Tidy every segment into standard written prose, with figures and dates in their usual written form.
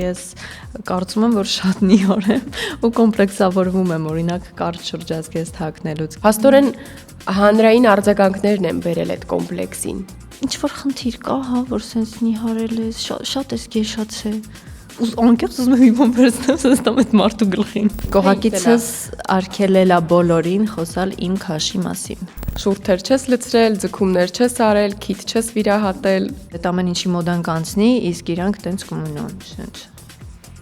ես կարծում եմ, որ շատ նիհար եմ ու կոմպլեքսավորվում եմ, օրինակ կարճ շրջազգեստ հագնելուց։ Փաստորեն հանրային արձագանքներն են բերել այդ կոմպլեքսին։ Ինչ որ խնդիր կա, հա, որ սենց նիհարել ես, շատ ես գեշացել։ Անկեղծ ուզում եմ մի բան վերցնեմ, սենց տամ այդ մարդու գլխին։ Կողակիցս արգելել է բոլորին խոսալ իմ քաշի մասին։ Շուրթեր չես լցրել, ձգումներ չես արել, քիթ չես վիրահատել։ Այդ ամեն ինչի մոդան կանցնի, իսկ իրանք տենց կմնան, սենց։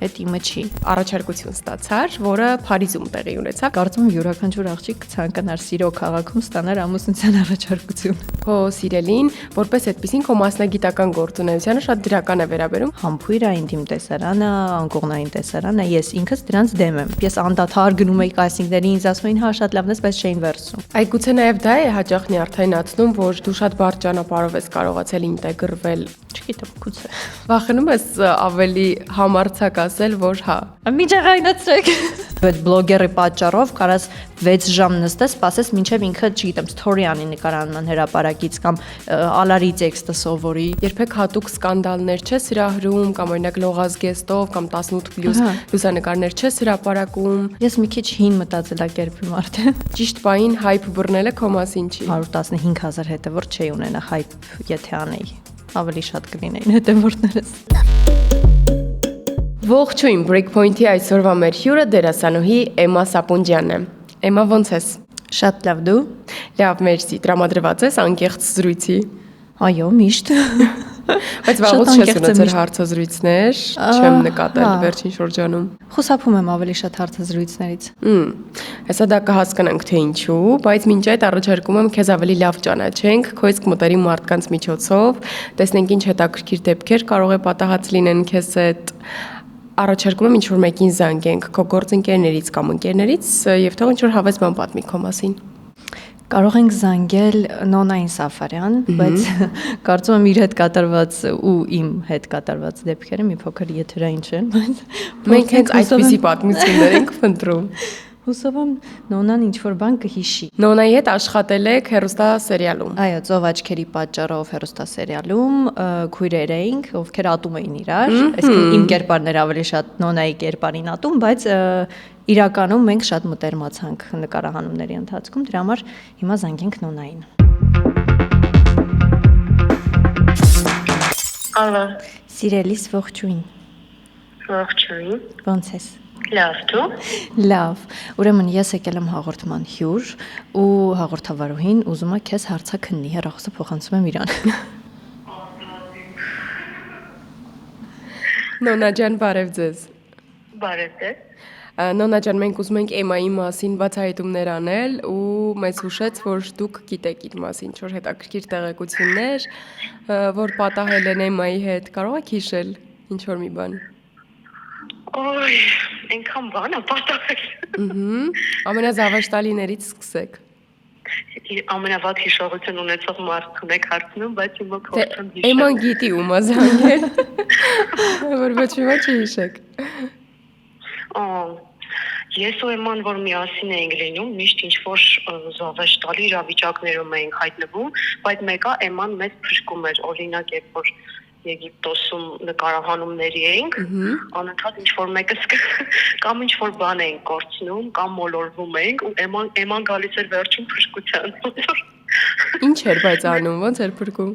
Այդ իմը չի։ Առաջարկություն ստացար, որը Փարիզում տեղի ունեցավ։ Կարծում եմ յուրաքանչյուր աղջիկ կցանկանար Սիրո քաղաքում ստանալ ամուսնության առաջարկություն։ Քո սիրելին, որպես այդպեսին քո մասնագիտական գործունեությանը շատ դրական է վերաբերում։ Համբույր է, ինտիմ տեսարանը, անկողնային տեսարանը, ես ինքս դրանց դեմ եմ։ Ես անդադար գնում էի կասինգներին, ինձ ասում էին, հա, շատ լավն ես, բայց չէին վերցնում։ Այ գուցե նաև դա է հաճախ նյարդայնացնում, որ դու շատ բարդ ճանապարհով ես կարողացել ինտեգրվել։ Չգիտեմ, գուցե։ Վախենում ես ավելի համարձակ ասել, որ հա։ Միջեղայնացրեք։ Այդ բլոգերի պատճառով կարաս 6 ժամ նստես, սպասես մինչև ինքը, չգիտեմ, story անի նկարանման հրապարակից կամ ալարի տեքստը սովորի։ Երբեք հատուկ սկանդալներ չես հրահրում կամ օրինակ լողազգեստով կամ 18+ լուսանկարներ չես հրապարակում։ Ես մի քիչ հին մտածելակերպի մարդ եմ։ Ճիշտ բային հայփ բռնելը քո մասին չի։ 115,000 հետևորդ չէի ունենա հայփ, եթե անեի։ Ավելի շատ կլինեին հետևորդներս։ Ողջույն, Breakpoint-ի այսօրվա մեր հյուրը դերասանուհի Էմմա Սապունջյանն է։ Էմմա, ո՞նց ես։ Շատ լավ, դու։ Լավ, մերսի, տրամադրված ես անկեղծ զրույցի։ Այո, միշտ։ Բայց վաղուց չես ունեցել հարցազրույցներ, չեմ նկատել վերջին շրջանում։ Խուսափում եմ ավելի շատ հարցազրույցներից։ Հեսա դա կհասկանանք թե ինչու, բայց մինչ այդ առաջարկում եմ քեզ ավելի լավ ճանաչենք, քո իսկ մտերիմ մարդկանց միջոցով, տեսնենք ինչ հետաքրքիր դեպքեր կարող է պատահած լինեն քեզ հետ։ Առաջարկում եմ ինչ-որ մեկին զանգենք քո գործընկերներից կամ ընկերներից եւ թող ինչ-որ հավես բան պատմի քո մասին։ Կարող ենք զանգել Նոնային Սաֆարյան, բայց կարծում եմ իր հետ կատարված ու իմ հետ կատարված դեպքերը մի փոքր եթերային չեն, բայց մենք հենց այսպիսի պատմություններ ենք փնտրում։ Հուսով եմ Նոնան ինչ-որ բան կհիշի։ Նոնայի հետ աշխատել եք հեռուստասերիալում։ Այո, Ծով աչքերի պատճառով հեռուստասերիալում քույրեր էինք, ովքեր ատում էին իրար, այսինքն իմ կերպարն էր ավելի շատ Նոնայի կերպարին ատում, բայց իրականում մենք շատ մտերմացանք նկարահանումների ընթացքում, դրա համար հիմա զանգենք Նոնային։ Ալո։ Սիրելիս, ողջույն։ Ողջույն։ Ո՞նց ես։ Լավ, դու։ Լավ։ Ուրեմն ես եկել եմ հաղորդման հյուր ու հաղորդավարուհին ուզում է քեզ հարցաքննի, հեռախոսը փոխանցում եմ իրան։ Նոնա ջան, բարև ձեզ։ Բարև ձեզ։ Նոնա ջան, մենք ուզում ենք Էմմայի մասին բացահայտումներ անել ու մեզ հուշեց, որ դուք գիտեք իր մասին ինչ-որ հետաքրքիր տեղեկություններ, որ պատահել են Էմմայի հետ, կարող եք հիշել ինչ-որ մի բան։ Ոյ, այնքան բան է պատահել։ Ամենազավեշտալիներից սկսեք։ Ամենավատ հիշողություն ունեցող մարդուն եք հարցնում, բայց հիմա փորձեմ հիշել։ Էմման գիտի ում է զանգել, որ ոչ մի բան չհիշեք։ Ես ու Էմման, որ միասին էինք լինում, միշտ ինչ-որ զավեշտալի իրավիճակներում էինք հայտնվում, բայց մեկը Էմման մեզ փրկում էր, օրինակ երբ որ Եգիպտոսում նկարահանումների էինք, անընդհատ ինչ-որ մեկը կամ ինչ-որ բան էինք կորցնում, կամ մոլորվում էինք ու Էմման գալիս էր վերջին փրկության։ Ինչ էր բայց անում, ո՞նց էր փրկում։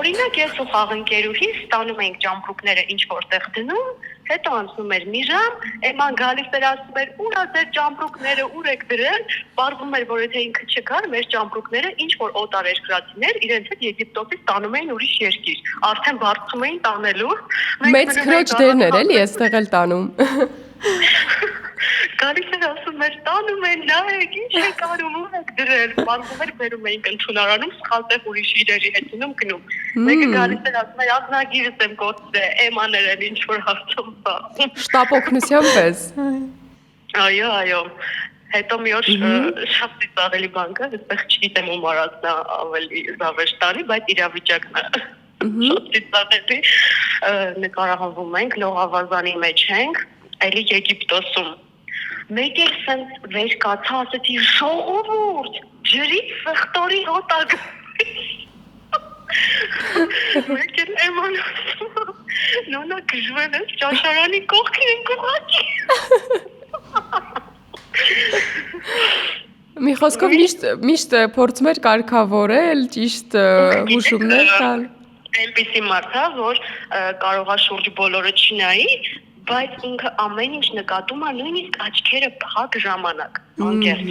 Օրինակ ես ու խաղընկերուհիս ստանում էինք ճամպրուկները ինչ-որտեղ դնում, հետո անցնում էր մի ժամ, Էմման գալիս էր ասում էր՝ «Ուր է ձեր ճամպրուկները, ուր եք դրել»։ Պարզվում էր, որ եթե ինքը չգար, մեր ճամպրուկները ինչ-որ օտարերկրացիներ իրենց հետ Եգիպտոսից տանում էին ուրիշ երկիր։ Արդեն բարձում էին տանելու։ Մեծ քրոջ դերն էր էլի այստեղ էլ տանում։ Գալիս էր ասում էր՝ «Տանում են, նայեք, ինչ եք անում, ուր եք դրել»։ Պարզվում էր բերում էինք ընդունարանում, սխալտեղ ուրիշ իրերի հետ գնում։ Մեկը գալիս էր ասում էր՝ «Ազնագիրս եմ կոծրել, Էմման էր ինչ-որ հարցում բա»։ Շտապ օգնության պես։ Այո։ Հետո մի օր շատ ծիծաղելի բան կա, այստեղ չգիտեմ ում արածն է ավելի զավեշտալի, բայց իրավիճակն է շատ ծիծաղելի։ Նկարահանվում ենք, լողավազանի մեջ ենք, էլի Եգիպտոսում։ Մեկ էլ սենց վեր կացա, ասեցի՝ «Ժողովուրդ, ջրից սխտորի հոտակ»։ Մեկ էլ Էմման ասում, նոնա գժվել ես ճաշարանի կողքին ենք ուղղակի։ Մի խոսքով միշտ փորձում էր կարգավորել, ճիշտ հուշումներ տալ։ Այնպիսի մարդ է, որ կարող է շուրջ բոլորը չնայի, բայց ինքը ամեն ինչ նկատում է, նույնիսկ աչքերը փակ ժամանակ, անկեղծ։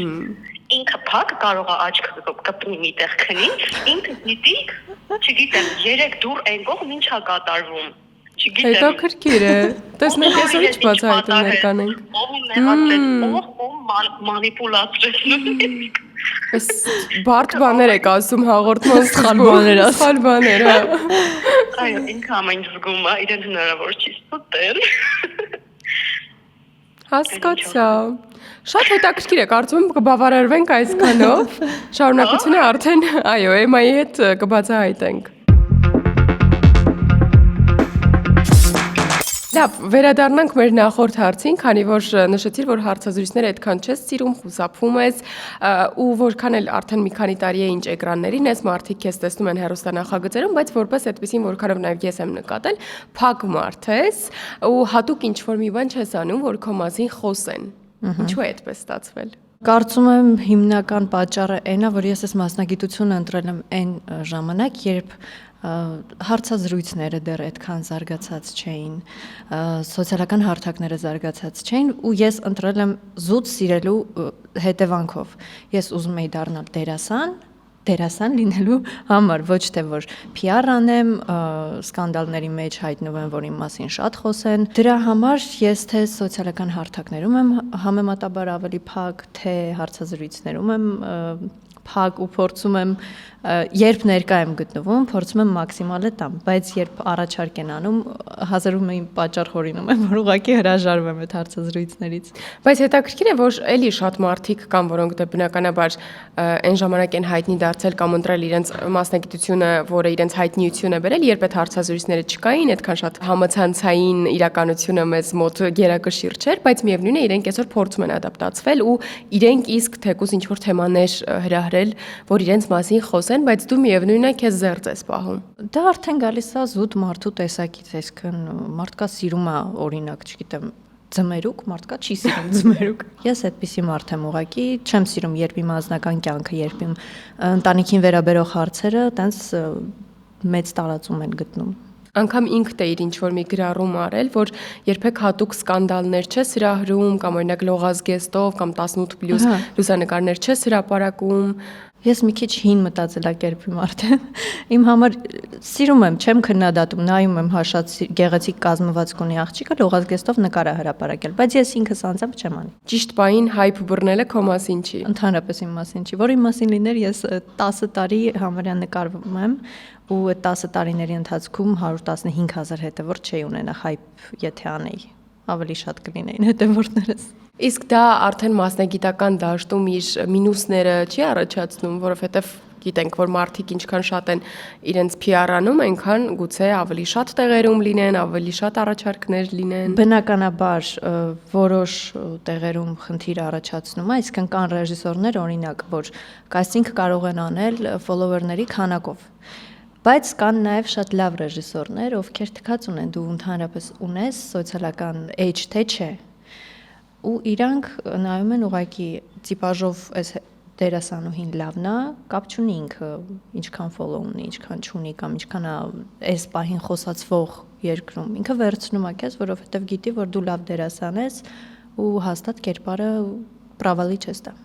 Ինքը փակ կարող է աչք կպնի միտեղ քնի, ինքը գիտի, չգիտեմ, 3 դուռ այն կողմ ինչ է կատարվում։ Չգիտեմ։ Հետաքրքիր է։ Տեսնենք այսօր ինչ բացահայտումներ կանենք։ Ով նեղացեց, ով մանիպուլացրեց նույնիսկ։ Այս բարդ բաներ եք ասում հաղորդման Սխալ բաներ ասում։ Սխալ բաներ, հա։ Այո, ինքը ամեն ինչ զգում է, իրեն հնարավոր չի ստուտել։ Հասկացա։ Շատ հետաքրքիր է, կարծում եմ կբավարարվենք այսքանով։ Շարունակությունը արդեն, այո, Էմայի հետ կբացահայտենք։ Լավ, վերադառնանք մեր նախորդ հարցին, քանի որ նշեցիր, որ հարցազրույցները այդքան չես սիրում, խուսափում ես, ու որքան էլ արդեն մի քանի տարի է ինչ էկրաններին ես, մարդիկ քեզ տեսնում են հեռուստանախագծերում, բայց որպես այդպեսին, որքանով նաև ես եմ նկատել, փակ մարդ ես, ու հատուկ ինչ-որ մի բան չես անում, որ քո մասին խոսեն։ Ինչու է այդպես ստացվել։ Կարծում եմ հիմնական պատճառը այն է, որ ես այս մասնագիտությունը ընտրել եմ այն ժամանակ, երբ հարցազրույցները դեռ այդքան զարգացած չէին, սոցիալական հարթակները զարգացած չէին ու ես ընտրել եմ զուտ սիրելու հետևանքով։ Ես ուզում էի դառնալ դերասան լինելու համար, ոչ թե որ PR անեմ, սկանդալների մեջ հայտնվեմ, որ իմ մասին շատ խոսեն։ Դրա համար ես թե սոցիալական հարթակներում եմ համեմատաբար ավելի փակ, թե հարցազրույցներում եմ փակ ու փորձում եմ երբ ներկա եմ գտնվում, փորձում եմ մաքսիմալը տամ, բայց երբ առաջարկ են անում, հազարում եմ պատճառ խորինում եմ, որ ուղղակի հրաժարվեմ այդ հարցազրույցներից։ Բայց հետաքրքիր է, որ էլի շատ մարդիկ կան, որոնք դե բնականաբար այն ժամանակ են հայտնի դարձել կամ ընտրել իրենց մասնագիտությունը, որը իրենց հայտնիություն է բերել, երբ այդ հարցազրույցները չկային, այդքան շատ համացանցային իրականությունը մեզ մոտ գերակշիռ չէր, բայց միևնույն է իրենք այսօր փորձում են ադապտացվել ու իրենք իսկ թեկուզ ինչ որ թեմաներ հրահրել, որ իրենց մասին խոսեն, բայց դու միևնույն է քեզ զերծ ես պահում։ Դա արդեն գալիս է զուտ մարդու տեսակից, այսքան մարդկա սիրում է, օրինակ, չգիտեմ, ձմերուկ, մարդկա չի սիրում ձմերուկ։ Ես այդպիսի մարդ եմ ուղղակի, չեմ սիրում երբ իմ անձնական կյանքը, երբ իմ ընտանիքին վերաբերող հարցերը տենց մեծ տարածում են գտնում։ Անկամ ինքդ է իր ինչ-որ մի գրառում արել, որ երբեք հատուկ սկանդալներ չես հրահրում կամ օրինակ լողազգեստով կամ 18+ լուսանկարներ չես հրապարակում։ Ես մի քիչ հին մտածելակերպի մարդ եմ։ Իմ համար սիրում եմ, չեմ քննադատում, նայում եմ հաշած գեղեցիկ կազմվածք ունի աղջիկը լողազգեստով նկար է հրապարակել, բայց ես ինքս անձամբ չեմ անի։ Ճիշտ բային հայփ բռնելը քո մասին չի։ Ընդհանրապես իմ մասին չի, որ իմ մասին լիներ, ես 10 տարի համարյա նկարվում եմ ու այդ 10 տարիների ընթացքում 115,000 հետևորդ չէի ունենա հայփ, եթե անեի, ավելի շատ կլինեին հետևորդներս։ Իսկ դա արդեն մասնագիտական դաշտում իր մինուսները չի առաջացնում, որովհետև գիտենք, որ մարդիկ ինչքան շատ են իրենց PR անում, այնքան գուցե ավելի շատ տեղերում լինեն, ավելի շատ առաջարկներ լինեն։ Բնականաբար որոշ տեղերում խնդիր առաջացնում է, այսինքն կան ռեժիսորներ, օրինակ, որ կաստինգ կարող են անել ֆոլովերների քանակով։ Բայց կան նաև շատ լավ ռեժիսորներ, ովքեր թքած ունեն, դու ընդհանրապես ունես սոցիալական էջ թե չէ։ Ու իրանք նայում են ուղղակի տիպաժով այս դերասանուհին լավն է, կապ չունի ինքը ինչքան ֆոլոու ունի, ինչքան չունի կամ ինչքան է այս պահին խոսացվող երկրում։ Ինքը վերցնում է քեզ, որովհետև գիտի, որ դու լավ դերասան ես ու հաստատ կերպարը պրավալի չես տա։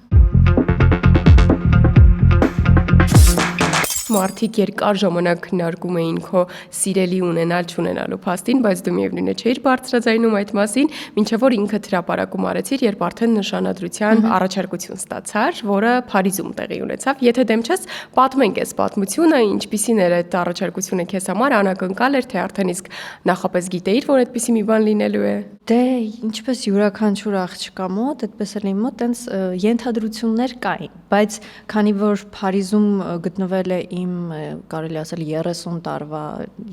Մարդիկ երկար ժամանակ քննարկում էին քո սիրելի ունենալ չունենալու փաստին, բայց դու միևնույն է չէիր բարձրաձայնում այդ մասին, մինչև որ ինքդ հրապարակում արեցիր, երբ արդեն նշանադրության առաջարկություն ստացար, որը Փարիզում տեղի ունեցավ։ Եթե դեմ չես, պատմենք այս պատմությունը, ինչպիսին էր այդ առաջարկությունը քեզ համար, անակնկալ էր, թե արդեն իսկ նախապես գիտեիր, որ այդպիսի մի բան լինելու է։ Դե, ինչպես յուրաքանչյուր աղջկա մոտ, այդպես էլ իմ մոտ տենց ենթադրություններ կային, բայց քանի որ Փարիզում գտնվել է իմ կարելի ասել 30 տարվա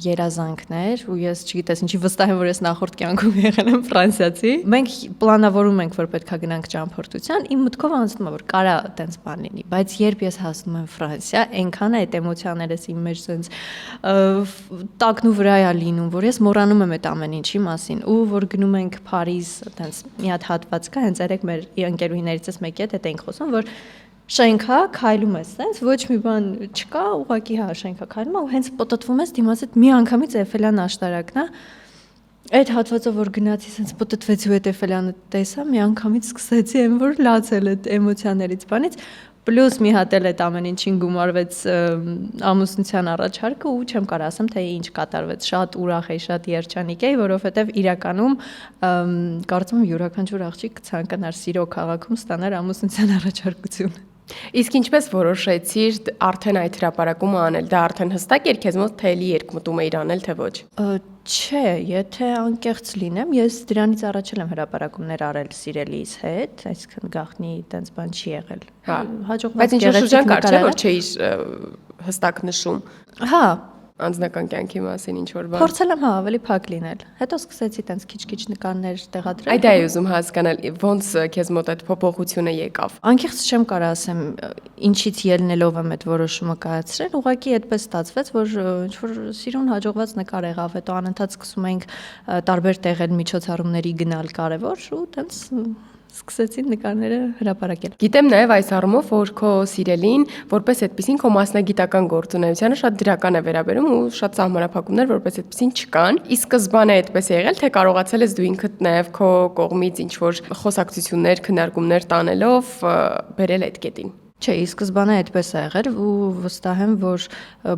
երազանքներ ու ես չգիտես ինչի վստահ եմ որ ես նախորդ կյանքում եղել եմ ֆրանսիացի։ Մենք պլանավորում ենք որ պետքա գնանք ճամփորդության, իմ մտքով անցնում է որ կարա այդպես բան լինի, բայց երբ ես հասնում եմ Ֆրանսիա, այնքան այդ էմոցիաներս իմ մեջ sense տակնու վրա է լինում, որ ես մոռանում եմ այդ ամեն ինչի մասին ու որ գնում ենք Փարիզ, այդպես մի հատ հատված կա, հենց երեք մեր ընկերուհիներիցս մեկի հետ ենք խոսում, որ շենքա քայլում ես, sense ոչ մի բան չկա, ուղղակի հա շենքա քայլում է ու հենց պտտվում ես դիմաց այդ մի անգամից Էֆելյան աշտարակն է։ Այդ հատվածը որ գնացի, sense պտտվեցի ու այդ Էֆելյանը տեսա, մի անգամից սկսեցի եմ որ լացել այդ էմոցիաներից բանից, պլյուս մի հատ էլ այդ ամեն ինչին գումարվեց ամուսնության առաջարկը ու չեմ կարող ասեմ թե ինչ կատարվեց, շատ ուրախ էի, շատ երջանիկ էի, որովհետև իրականում կարծում եմ յուրաքանչյուր աղջիկ կցանկանար սիրո քաղաքում ստանալ ամուսնության առաջարկություն։ Իսկ ինչպես որոշեցիր արդեն այդ հրապարակումը անել, դա արդեն հստակ էր քեզ մոտ թե էլի երկմտում էիր անել թե ոչ։ Չէ, եթե անկեղծ լինեմ, ես դրանից առաջ եմ հրապարակումներ արել սիրելիս հետ, այսինքն գաղտնի տենց բան չի եղել։ Հա, հաջողված բայց ինչ շրջան կար չէ որ չէիր հստակ նշում։ Հա, անձնական կյանքի մասին ինչ որ բան։ Փորձել եմ հա ավելի փակ լինել։ Հետո սկսեցի տենց քիչ-քիչ նկարներ տեղադրել։ Այդ է ուզում հասկանալ, ոնց քեզ մոտ այդ փոփոխությունը եկավ։ Անկեղծ չեմ կարող ասեմ, ինչից ելնելով եմ այդ որոշումը կայացրել, ուղղակի այդպես ստացվեց, որ ինչ որ սիրուն հաջողված նկար եղավ, հետո անընդհատ սկսում ենք տարբեր տեղեր միջոցառումների գնալ կարևոր ու տենց սկսեցին նկարները հրապարակել։ Գիտեմ նաև այս առումով, որ քո սիրելին, որպես այդպեսին քո մասնագիտական գործունեությանը շատ դրական է վերաբերում ու շատ սահմանափակումներ որպես այդպեսին չկան։ Իսկ սկզբանե այդպես է եղել, թե կարողացել ես դու ինքդ նաև քո կողմից ինչ որ խոսակցություններ, քննարկումներ տանելով բերել այդ կետին։ Չէ, ի սկզբանե այդպես է եղել ու վստահ եմ, որ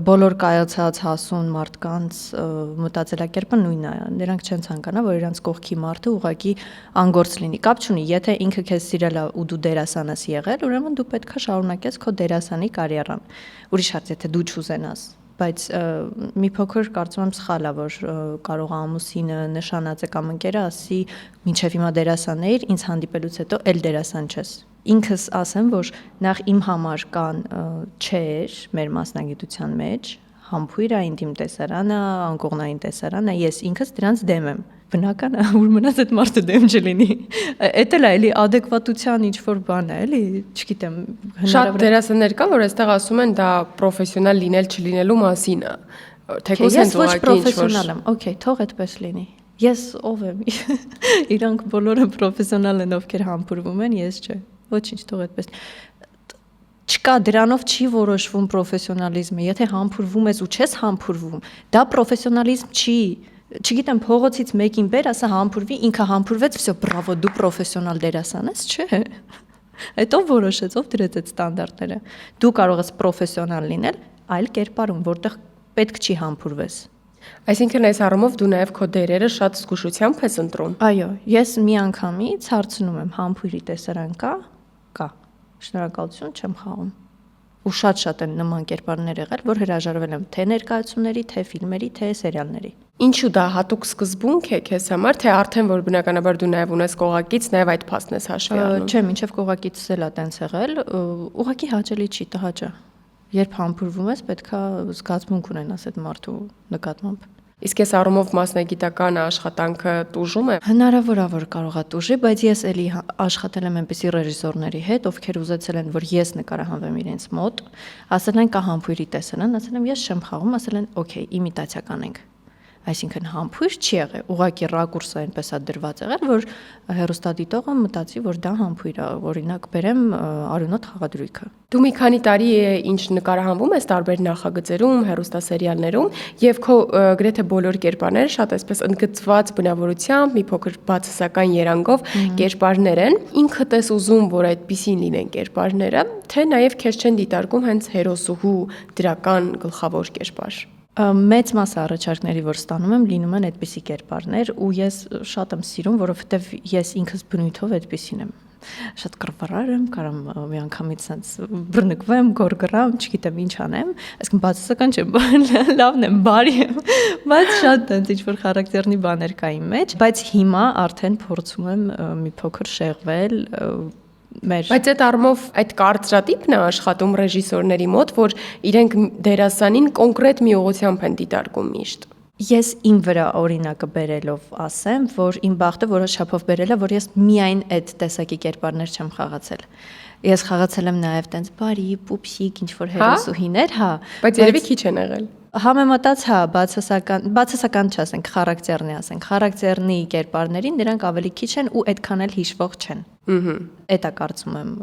բոլոր կայացած հասուն մարդկանց մտածելակերպը նույնն է։ Նրանք չեն ցանկանա, որ իրանց կողքի մարդը ուղղակի անգործ լինի։ Կապ չունի, եթե ինքը քեզ սիրել է ու դու դերասան ես եղել, ուրեմն դու պետք է շարունակես քո դերասանի կարիերան։ Ուրիշ հարց, եթե դու չուզենաս, բայց մի փոքր կարծում եմ սխալ է, որ կարող ամուսինը նշանած է կամ ընկերը ասի, մինչև հիմա դերասան էիր, ինձ հանդիպելուց հետո էլ դերասան չես։ Ինքս ասեմ, որ նախ իմ համար կան չէր մեր մասնագիտության մեջ, համբույրը, ինտիմ տեսարանը, անկողնային տեսարանը, ես ինքս դրանց դեմ եմ։ Բնական է, որ մնաց այդ մարդը դեմ չլինի։ Էդ էլ է, էլի ադեկվատության ինչ-որ բան է, էլի, չգիտեմ, Շատ դերասաններ կան, որ այստեղ ասում են դա պրոֆեսիոնալ լինել չլինելու մասին է։ Թեկուզ ես ոչ պրոֆեսիոնալ եմ, օքեյ, թող այդպես լինի։ Ես ով եմ։ Իրանք բոլորը պրոֆեսիոնալ են, ովքեր համբուրվում են, ես չէ։ Ոչինչ, թող այդպես։ Չկա դրանով չի որոշվում պրոֆեսիոնալիզմը։ Եթե համբուրվում ես ու չես համբուրվում, դա պրոֆեսիոնալիզմ չի։ Չգիտեմ, փողոցից մեկին բեր, ասա համբուրվի, ինքը համբուրվեց, վсё, բրավո, դու պրոֆեսիոնալ դերասան ես, չէ։ Այդ ով որոշեց, ով դրեց այդ ստանդարտները։ Դու կարող ես պրոֆեսիոնալ լինել այլ կերպարում, որտեղ պետք չի համբուրվես։ Այսինքն այս առումով դու նաև քո դերերը շատ զգուշությամբ ես ընտրում։ Այո, ես մի անգամից հարցնում եմ համբույրի տեսարան կա։ Շնորհակալություն, չեմ խաղում։ Ու շատ են նման կերպարներ եղել, որ հրաժարվել եմ թե ներկայացումների, թե ֆիլմերի, թե սերիալների։ Ինչու դա հատուկ սկզբունք է քեզ համար, թե արդեն որ բնականաբար դու նաև ունես կողակից, նաև այդ փաստն ես հաշվի առնում։ Չէ, մինչև կողակիցս էլ է տենց եղել, ուղղակի հաճելի չի, տհաճ է։ Երբ համբուրվում ես, պետքա զգացմունք ունենաս այդ մարդու նկատմամբ։ Իսկ այս առումով մասնագիտական աշխատանքը տուժում է։ Հնարավոր է որ կարող է տուժի, բայց ես էլի աշխատել եմ այնպիսի ռեժիսորների հետ, ովքեր ուզեցել են, որ ես նկարահանվեմ իրենց մոտ, ասել են կա համբույրի տեսարան, ասել եմ ես չեմ խաղում, ասել են օքեյ, իմիտացիա կանենք։ Այսինքն համբույր չի եղել, ուղղակի ռակուրսը այնպես է դրված եղել, որ հեռուստադիտողը մտածի, որ դա համբույր է, օրինակ բերեմ արյունոտ խաղադրույքը։ Դու մի քանի տարի է ինչ նկարահանվում ես տարբեր նախագծերում, հեռուստասերիալներում, եւ քո գրեթե բոլոր կերպարները շատ այսպես ընդգծված բնավորությամբ, մի փոքր բացասական երանգով կերպարներ են։ Ինքդ ես ուզում, որ այդպիսին լինեն կերպարները, թե նաեւ քեզ չեն դիտարկում հենց հերոսուհու դրական գլխավոր կերպար։ Մեծ մասը առաջարկների, որ ստանում եմ, լինում են այդպիսի կերպարներ ու ես շատ եմ սիրում, որովհետև ես ինքս բնույթով այդպիսին եմ։ Շատ կռվարար եմ, կարամ մի անգամից sense բռնկվեմ, գորգռամ, չգիտեմ ինչ անեմ, այսինքն բացասական չեմ, լավն եմ, բարի եմ, բայց շատ տենց ինչ-որ խարակտերնի բաներ կա իմ մեջ, բայց հիմա արդեն փորձում եմ մի փոքր շեղվել Բայց այդ առումով այդ կարծրատիպն է աշխատում ռեժիսորների մոտ, որ իրենք դերասանին կոնկրետ մի ուղղությամբ են դիտարկում միշտ։ Ես իմ վրա օրինակը բերելով ասեմ, որ իմ բախտը որոշ չափով բերել է, որ ես միայն այդ տեսակի կերպարներ չեմ խաղացել։ Ես խաղացել եմ նաև տենց բարի, պուպսիկ, ինչ-որ հերոսուհիներ, հա։ Բայց երևի քիչ են եղել։ Համեմատած, հա, բացասական չասենք, խարակտերնի ասենք, խարակտերնի կերպարներին նրանք ավելի քիչ են ու այդքան էլ հիշվող չեն։ Էդ է կարծում եմ։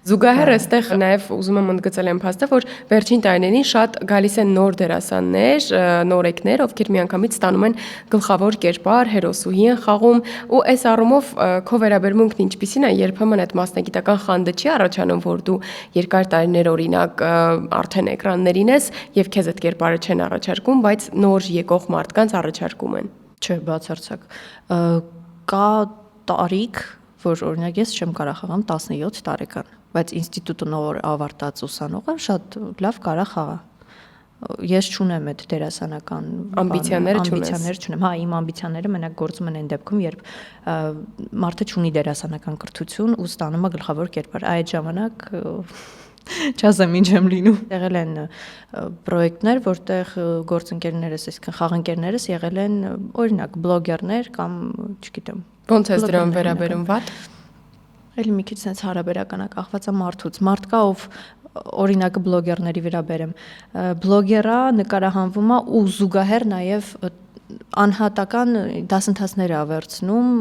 Զուգահեռ այստեղ նաև ուզում եմ ընդգծել եմ փաստը, որ վերջին տարիներին շատ գալիս են նոր դերասաններ, նորեկներ, ովքեր միանգամից ստանում են գլխավոր կերպար, հերոսուհի են խաղում, ու այս առումով քո վերաբերմունքն ինչպիսին է, երբեմն այդ մասնագիտական խանդը չի առաջանում, որ դու երկար տարիներ օրինակ արդեն էկրաններին ես եւ քեզ այդ կերպարը չեն առաջարկում, բայց նոր եկող մարդկանց առաջարկում են։ Չէ, բացարձակ։ Կա տարիք, որ օրինակ ես չեմ կարող խաղամ 17 տարեկան, բայց ինստիտուտը նոր ավարտած ուսանողը շատ լավ կարա խաղա։ Ես չունեմ այդ դերասանական ամբիցիաները չունեմ։ Հա, իմ ամբիցիաները մենակ գործում են այն դեպքում, երբ մարդը չունի դերասանական կրթություն ու ստանում է գլխավոր կերպար։ Այդ ժամանակ չասեմ ինչ եմ լինում։ Եղել են պրոյեկտներ, որտեղ գործընկերներս, այսինքն խաղընկերներս եղել են օրինակ բլոգերներ կամ, չգիտեմ, ոնց է դրան վերաբերում վատ։ Էլի մի քիչ sense հարաբերականակախված է մարդուց։ Մարդ կա, ով օրինակը բլոգերների վրա բերեմ։ Բլոգերա նկարահանվում է ու զուգահեռ նաև անհատական դասընթացներ է վերցնում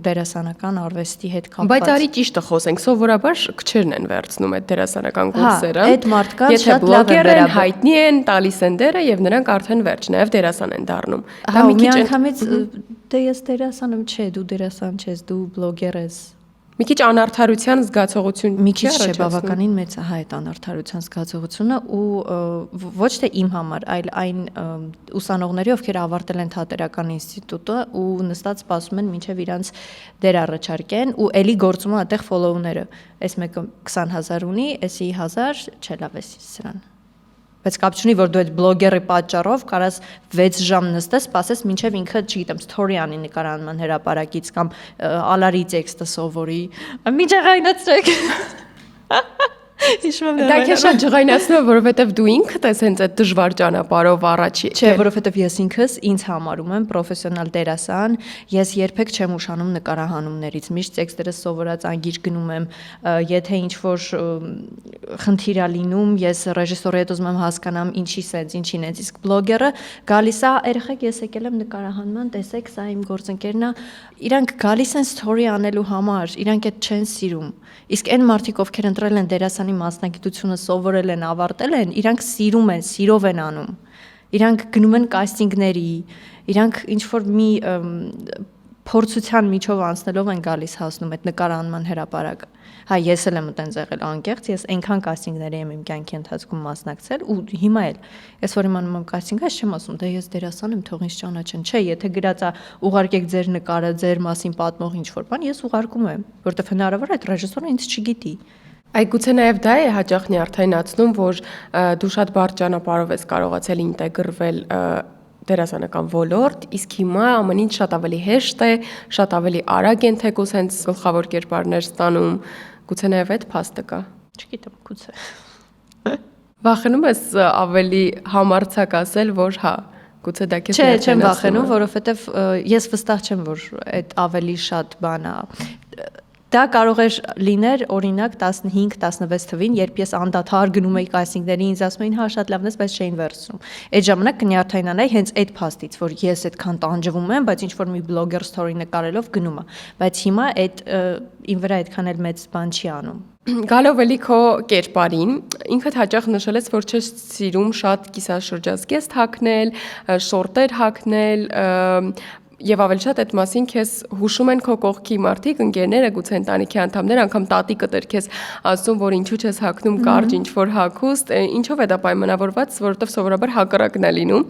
դերասանական արվեստի հետ կապված։ Բայց արի ճիշտը խոսենք, սովորաբար քչերն են վերցնում այդ դերասանական կուրսերը։ Այդ մարդկանց շատ լավ են վերաբերվում, հայտնի են, տալիս են դերը եւ նրանք արդեն վերջ, նաեւ դերասան են դառնում։ Դա մի քիչ անգամից դե ես դերասան եմ, չէ, դու դերասան չես, դու բլոգեր ես։ Մի քիչ անարդարության զգացողություն մի քիչ չէ, բավականին մեծ է այդ անարդարության զգացողությունը ու ոչ թե իմ համար, այլ այն ուսանողների, ովքեր ավարտել են թատերական ինստիտուտը ու նստած սպասում են մինչև իրանց դեր առաջարկեն ու էլի գործում է այդտեղ ֆոլոուները։ Այս մեկը 20,000 ունի, էսի 1000 չէ, լավ է սրան։ Բայց կապ չունի, որ դու այդ բլոգերի պատճառով կարաս 6 ժամ նստես, սպասես մինչև ինքը, չգիտեմ, story անի նկարանման հրապարակից կամ ալարի տեքստը սովորի։ Մի ջղայնացրեք։ Դա քեզ շատ ջղայնացնում է, որովհետև դու ինքդ ես հենց այդ դժվար ճանապարհով առաջի։ Չէ, որովհետև ես ինքս ինձ համարում եմ պրոֆեսիոնալ դերասան, ես երբեք չեմ ուշանում նկարահանումներից, միշտ տեքստերս սովորած անգիր գնում եմ, եթե ինչ-որ խնդիր է լինում, ես ռեժիսորի հետ ուզում եմ հասկանամ ինչի սենց, ինչին է, իսկ բլոգերը գալիս է, երեխեք, ես եկել եմ նկարահանման, տեսեք, սա իմ գործընկերն է, իրանք գալիս են story անելու համար, իրանք այդ չեն սիրում։ Իսկ այն մարդիկ, ովքեր ընտրել են դերասանի մասնագիտությունը սովորել են, ավարտել են, իրանք սիրում են, սիրով են անում։ Իրանք գնում են կաստինգների, իրանք ինչ-որ մի փորձության միջով անցնելով են գալիս հասնում այդ նկարանման հրապարակը։ Հա, ես էլ եմ այդտենց եղել անկեղծ, ես այնքան կաստինգների եմ իմ կյանքի ընթացքում մասնակցել ու հիմա էլ ես որ իմանում եմ կաստինգը, ես չեմ ասում, դե ես դերասան եմ, թող ինձ ճանաչեն։ Չէ, եթե գրած է ուղարկեք ձեր նկարը, ձեր մասին պատմող ինչ-որ բան, ես ուղարկում եմ, որովհետև հնարավոր է այդ ռեժիսորը ինձ չգիտի։ Այ գուցե նաև դա է հաճախ նյարդայնացնում, որ դու շատ բարդ ճանապարհով ես կարողացել ինտեգրվել դերասանական ոլորտ, իսկ հիմա ամեն ինչ շատ ավելի հեշտ է, շատ ավելի արագ են թեկուզ հենց գլխավոր կերպարներ ստանում, գուցե նաև այդ փաստը կա։ Չգիտեմ, գուցե։ Վախենում ես ավելի համարձակ ասել, որ հա, գուցե դա քեզ Չէ, չեմ վախենում, որովհետև ես վստահ չեմ, որ այդ ավելի շատ բան է։ Դա կարող էր լիներ օրինակ 15-16 թվին, երբ ես անդադար գնում էի կաստինգների, ինձ ասում էին, հա, շատ լավն ես, բայց չէին վերցնում։ Այդ ժամանակ կնյարդայնանայի հենց այդ փաստից, որ ես այդքան տանջվում եմ, բայց ինչ որ մի բլոգեր story նկարելով գնում է։ Բայց հիմա այդ իմ վրա այդքան էլ մեծ բան չի անում։ Գալով էլի քո կերպարին, ինքդ հաճախ նշել ես, որ չես սիրում շատ կիսաշրջազգեստ հագնել, շորտեր հագնել, եւ ավելի շատ այդ մասին քեզ հուշում են քո կողքի մարդիկ, ընկերները, գուցե ընտանիքի անդամները, անգամ տատիկը դեր քեզ ասում, որ ինչու չես հագնում կարճ ինչ որ հագուստ, ինչով է դա պայմանավորված, որովհետեւ սովորաբար հակառակն է լինում։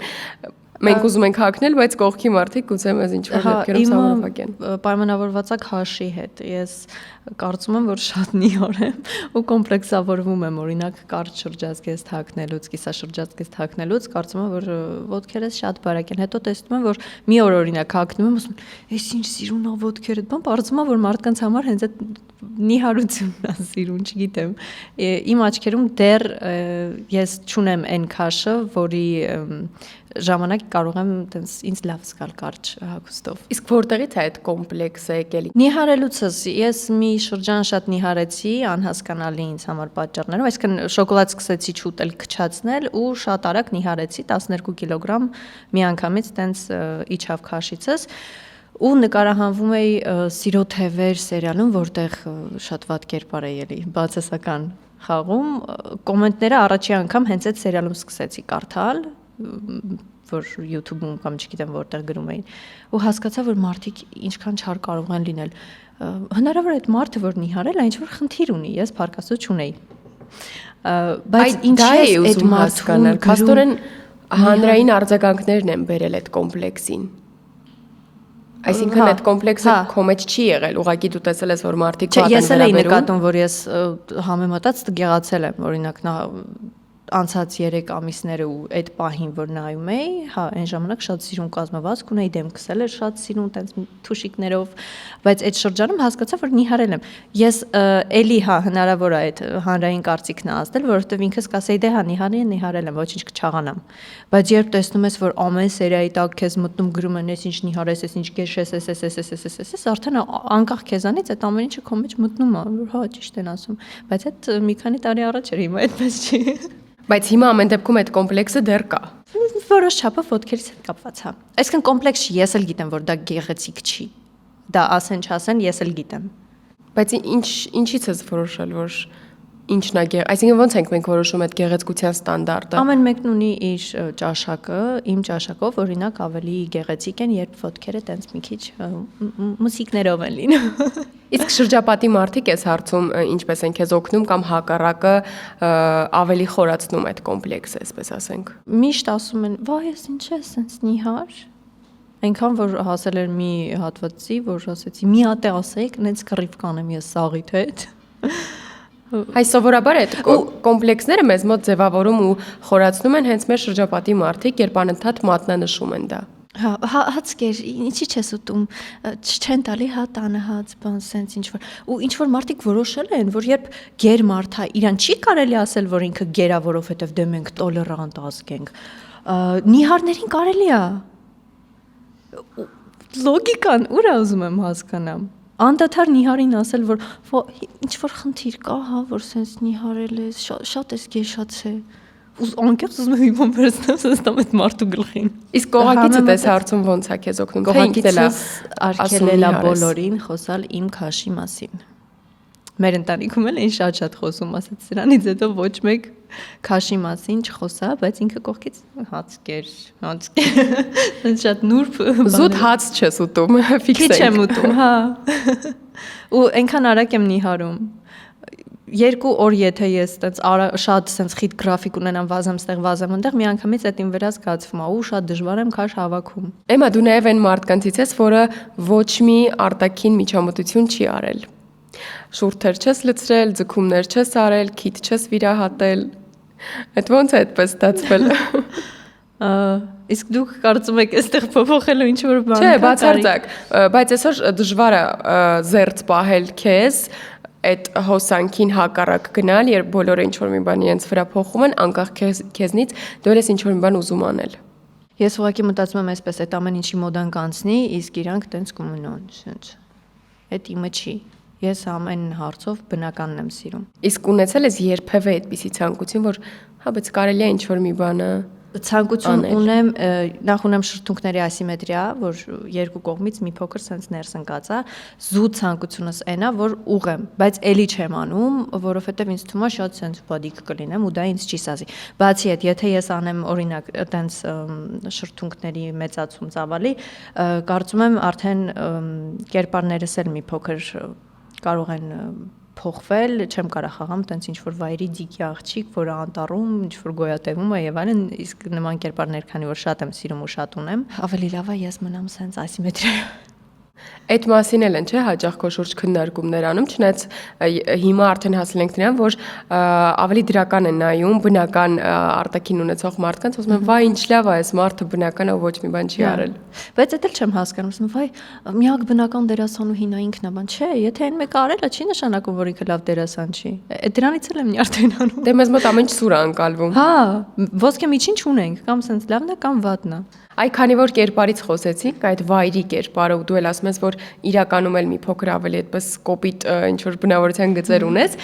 Մենք ուզում ենք հագնել, բայց կողքի մարդիկ գուցե մեզ ինչ-որ դեպքերում սահմանափակեն։ Պայմանավորված է քաշի հետ։ Ես կարծում եմ, որ շատ նիհար եմ ու կոմպլեքսավորվում եմ, օրինակ կարճ շրջազգեստ հագնելուց, կիսաշրջազգեստ հագնելուց, կարծում եմ, որ ոտքերս շատ բարակ են։ Հետո տեսնում եմ, որ մի օր օրինակ հագնում եմ, ասում եմ, «Էս ինչ սիրուն է ոտքերդ», բան կարծում եմ, որ մարդկանց համար հենց այդ նիհարությունն է սիրուն, չգիտեմ։ Իմ աչքերում դեռ ես չունեմ այն քաշը, որի ժամանակ կարող եմ տենց ինձ լավ զգալ կարճ հագուստով։ Իսկ որտեղից է այդ կոմպլեքսը եկել։ Նիհարելուցս ես մի շրջան շատ նիհարեցի, անհասկանալի ինձ համար պատճառներով, այսինքն շոկոլադ սկսեցի չուտել, քչացնել ու շատ արագ նիհարեցի 12 կիլոգրամ միանգամից տենց իջավ քաշիցս ու նկարահանվում էի Սիրո թևեր սերիալում, որտեղ շատ վատ կերպար է ելի բացասական խաղում, կոմենտները առաջի անգամ հենց այդ սերիալում սկսեցի կարդալ, որ YouTube-ում կամ չգիտեմ որտեղ գրում էին ու հասկացա, որ մարդիկ ինչքան չար կարող են լինել։ Հնարավոր է այդ մարդը, որ նիհարել է, ինչ-որ խնդիր ունի, ես փարկասու չունեի։ Բայց ինչ է այդ մարդկանալ, փաստորեն հանրային արձագանքներն են բերել այդ կոմպլեքսին։ Այսինքն այդ կոմպլեքսը քո մեջ չի եղել, ուղղակի դու տեսել ես, որ մարդիկ վատ են վերաբերում։ Ես էլ էի նկատում, որ ես համեմատած գեղացել եմ, օրինակ անցած 3 ամիսները ու այդ պահին, որ նայում էի, հա, այն ժամանակ շատ սիրուն կազմվածք ունեի, դեմքս էլ էր շատ սիրուն, տենց թուշիկներով, բայց այդ շրջանում հասկացա, որ նիհարել եմ։ Ես էլի, հա, հնարավոր է այդ հանրային կարծիքն ազդել, որովհետև ինքս կասեի, դե հա, նիհարել եմ, ոչինչ կչաղանամ։ Բայց երբ տեսնում ես, որ ամեն սերիայի տակ քեզ մտնում գրում են, ես ինչ նիհարես, ես ինչ գեշ ես, արդեն անկախ քեզանից այդ ամեն ինչը քո մեջ մտնում է, որ հա, ճիշտ են ասում, բայց այդ մի քանի տարի առաջ էր, հիմա այդպես չի։ Բայց հիմա ամեն դեպքում այդ կոմպլեքսը դեռ կա։ Որոշ չափով ոտքերից հետ կապված է։ Այսինքն կոմպլեքս չի, ես էլ գիտեմ, որ դա գեղեցիկ չի։ Դա ասեն չասեն, ես էլ գիտեմ։ Բայց ինչից ես որոշել, որ ինչն է գեղ, այսինքն ո՞նց ենք մենք որոշում այդ գեղեցկության ստանդարտը։ Ամեն մեկն ունի իր ճաշակը, իմ ճաշակով օրինակ ավելի գեղեցիկ են, երբ ոտքերը տենց մի քիչ մուսիկներով են լինում։ Իսկ շրջապատի մարդիկ էս հարցում ինչպես են քեզ օգնում կամ հակառակը ավելի խորացնում այդ կոմպլեքսը, այսպես ասենք։ Միշտ ասում են, «Վայ, ես ինչ է, սենց նիհար»։ Այնքան որ հասել էր մի հատվածի, որ ասեցի, «Մի հատ է ասեիք, նենց կռիվ կանեմ ես սաղիդ հետ»։ Այս սովորաբար այդ կոմպլեքսները մեզ մոտ ձևավորում ու խորացնում են հենց մեր շրջապատի մարդիկ, երբ անընդհատ մատնանշում են դա։ Հացկեր, ինչի չես ուտում, չեն տալի հա տանը հաց, բան սենց ինչ-որ, ու ինչ-որ մարդիկ որոշել են, որ երբ գեր մարդ է, իրան չի կարելի ասել, որ ինքը գերա, որովհետև դե մենք տոլերանտ ազգ ենք, նիհարներին կարելի է, լոգիկան ուր է ուզում եմ հասկանամ, անդադար նիհարին ասել, որ ինչ-որ խնդիր կա, հա, որ սենց նիհարել ես, շատ ես գեշացե, անկեղծ ուզում եմ իմ վերցնեմ սստամ այդ մարդու գլխին։ Իսկ կողակիցդ այս հարցում ոնց է քեզ օգնում։ Կողակիցս արգելել է բոլորին խոսալ իմ քաշի մասին։ Մեր ընտանիքում էլ էին շատ խոսում, ասած սրանից հետո ոչ մեկ քաշի մասին չխոսա, բայց ինքը կողքից հացկեր։ Սենց շատ նուրբ զուտ հաց չես ուտում, ֆիքս քիչ եմ ուտում, հա։ Ու այնքան արագ եմ նիհարում։ 2 օր եթե ես տենց շատ սենց խիտ գրաֆիկ ունենամ վազեմ ստեղ վազեմ այնտեղ միանգամից այդ իմ վրա զգացվում է ու շատ դժվար եմ քաշ հավաքում։ Էմա դու նաև այն մարդկանցից ես, որը ոչ մի արտաքին միջամտություն չի արել։ Շուրթեր չես լցրել, ձգումներ չես արել, քիթ չես վիրահատել։ Այդ ո՞նց է այդպես ստացվել։ Իսկ դուք կարծում եք այստեղ փոփոխելու ինչ որ բան կա։ Չէ, բացարձակ, բայց այսօր դժվար է զերծ պահել քեզ այդ հոսանքին հակառակ գնալ, երբ բոլորը ինչ-որ մի բան իրենց վրա փոխում են, անկախ քեզնից դու ես ինչ-որ մի բան ուզում անել։ Ես ուղղակի մտածում եմ այսպես, այդ ամեն ինչի մոդան կանցնի, իսկ իրանք տենց կմնան, ասենց։ Այդ իմը չի։ Ես ամեն հարցով բնականն եմ սիրում։ Իսկ ունեցել ես երբևէ այդպիսի ցանկություն, որ հա, բայց կարելի է ինչ-որ մի բանը ցանկություն ունեմ, նախ ունեմ շրթունքների ասիմետրիա, որ երկու կողմից մի փոքր sense ներս ընկած է, զուտ ցանկությունս այնա, որ ուղեմ, բայց էլի չեմ անում, որովհետև ինձ թվում է շատ sense բադիկ կլինեմ ու դա ինձ չի սազի։ Բացի այդ, եթե ես անեմ օրինակ այտենց շրթունքների մեծացում ծավալի, կարծում եմ արդեն կերպարներս էլ մի փոքր կարող են փոխվել, չեմ կարող խաղամ տենց ինչ որ վայրի դիկի աղջիկ, որը անտառում ինչ որ գոյատևում է եւ այլն, իսկ նման կերպարներ, քանի որ շատ եմ սիրում ու շատ ունեմ, ավելի լավ է ես մնամ սենց ասիմետրիայով։ Այդ մասին էլ են, չէ, հաճախ քո շուրջ քննարկումներ անում, չնայած հիմա արդեն հասել ենք նրան, որ ավելի դրական են նայում բնական արտաքին ունեցող մարդկանց, ասում են, վայ, ինչ լավ է, այս մարդը բնական է, ոչ մի բան չի արել։ Բայց դա էլ չեմ հասկանում, ասում վայ, միակ բնական դերասանուհին է ինքն է, բան չէ, եթե այն մեկը արել է, չի նշանակում, որ ինքը լավ դերասան չի։ Դրանից էլ եմ նյարդայնանում։ Դե մեզ մոտ ամեն ինչ սուր է անցալվում։ Հա, ոսկե միջին չունենք, կամ սենց լավն է, կամ վատն է։ Այ քանի որ կերպարից խոսեցինք, այդ վայրի կերպարը ու դու էլ ասում ես, որ իրականում էլ մի փոքր ավելի այդպես կոպիտ ինչ որ բնավորության գծեր ունես,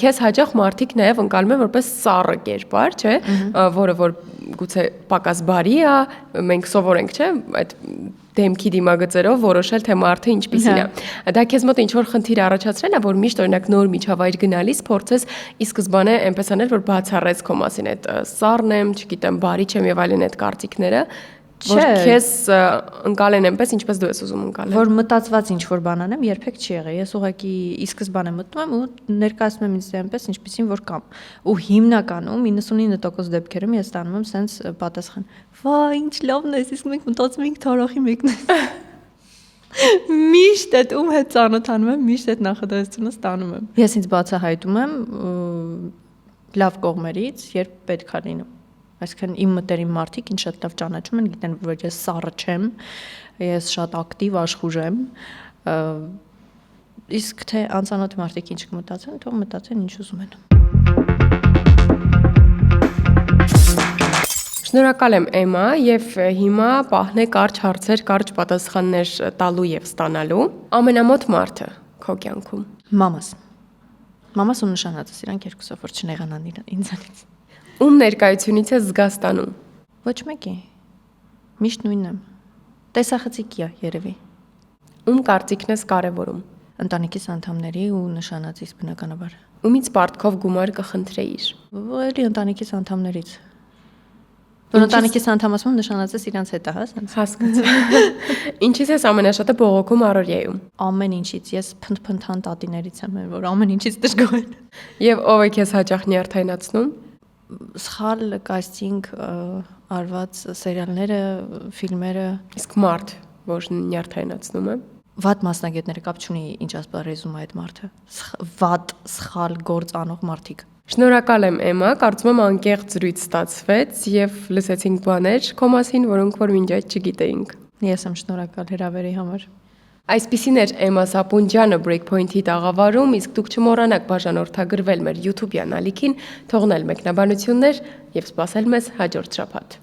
քեզ հաճախ մարդիկ նաև ընկալում են որպես սառը կերպար, չէ, որը որ գուցե պակաս բարի է, մենք սովոր ենք, չէ, այդ դեմքի դիմագծերով որոշել թե մարդը ինչպիսին է։ Դա քեզ մոտ ինչ որ խնդիր առաջացրել է, որ միշտ օրինակ նոր միջավայր գնալիս փորձես ի սկզբանե այնպես անել, որ բացառես քո մասին այդ սառն եմ, չգիտեմ, բարի չեմ եւ այլն այդ կարծիքները, որ քեզ ընկալեն այնպես, ինչպես դու ես ուզում ընկալել։ Որ մտածված ինչ որ բան անեմ, երբեք չի եղել։ Ես ուղղակի ի սկզբանե մտնում եմ ու ներկայացնում եմ ինձ այնպես, ինչպեսին որ կամ։ Ու հիմնականում 99% դեպքերում ես ստանում եմ սենց պատասխան. «Վայ, ինչ լավն է, իսկ մենք մտածում ենք թարախի մեկն է»։ Միշտ այդ ում հետ ծանոթանում եմ, միշտ այդ նախադասությունը ստանում եմ։ Ես ինձ բացահայտում եմ լավ կողմերից, երբ պետք է լինում։ Այսինքն իմ մտերիմ մարդիկ ինձ շատ լավ ճանաչում են, գիտեն, որ ես սառը չեմ, ես շատ ակտիվ աշխուժ եմ, իսկ թե անծանոթ մարդիկ ինչ կմտածեն, թող մտածեն ինչ ուզում են։ Շնորհակալ եմ Էմա եւ հիմա պահնե կարճ հարցեր, կարճ պատասխաններ տալու եւ ստանալու։ Ամենամոտ մարդը քո կյանքում։ Մամաս ու նշանածս իրանք երկուսով որ չնեղանան ինձանից։ Ում ներկայությունից է զգաստանում։ Ոչ մեկի։ Միշտ նույնն եմ։ Տեսախցիկի է երևի։ Ում կարծիքն ես կարևորում։ Ընտանիքիս անդամների ու նշանածից բնականաբար։ Ումից պարտքով գումար կխնդրեիր։ Էլի ընտանիքիս անդամներից։ Որ ընտանիքիս անդամ ասում նշանածս իրանց հետ է, հա, սենց։ Հասկացա։ Ինչից ես ամենաշատը բողոքում առօրյայում։ Ամեն ինչից ես փնթփնթան տատիներից եմ, որ ամեն ինչից դժգոհ են։ Եվ ով է քեզ հաճախ նյարդայնացնում։ Սխալ կաստինգ արված սերիալները, ֆիլմերը, իսկ մարդ, որ նյարդայնացնում է։ Վատ մասնագետները կապ չունի ինչ ասպարեզում այդ մարդը։ Վատ, սխալ գործ անող մարդիկ։ Շնորհակալ եմ Էմա, կարծում եմ անկեղծ զրույց ստացվեց եւ լսեցինք բաներ քո մասին, որոնք որ մինչ այդ չգիտեինք։ Ես եմ շնորհակալ հրավերի համար։ Այսպիսին էր Էմա Սապունջյանը Breakpoint-ի տաղավարում, իսկ դուք չմոռանաք բաժանորդագրվել մեր YouTube-յան ալիքին, թողնել մեկնաբանություններ եւ սպասել մեզ հաջորդ շաբաթ։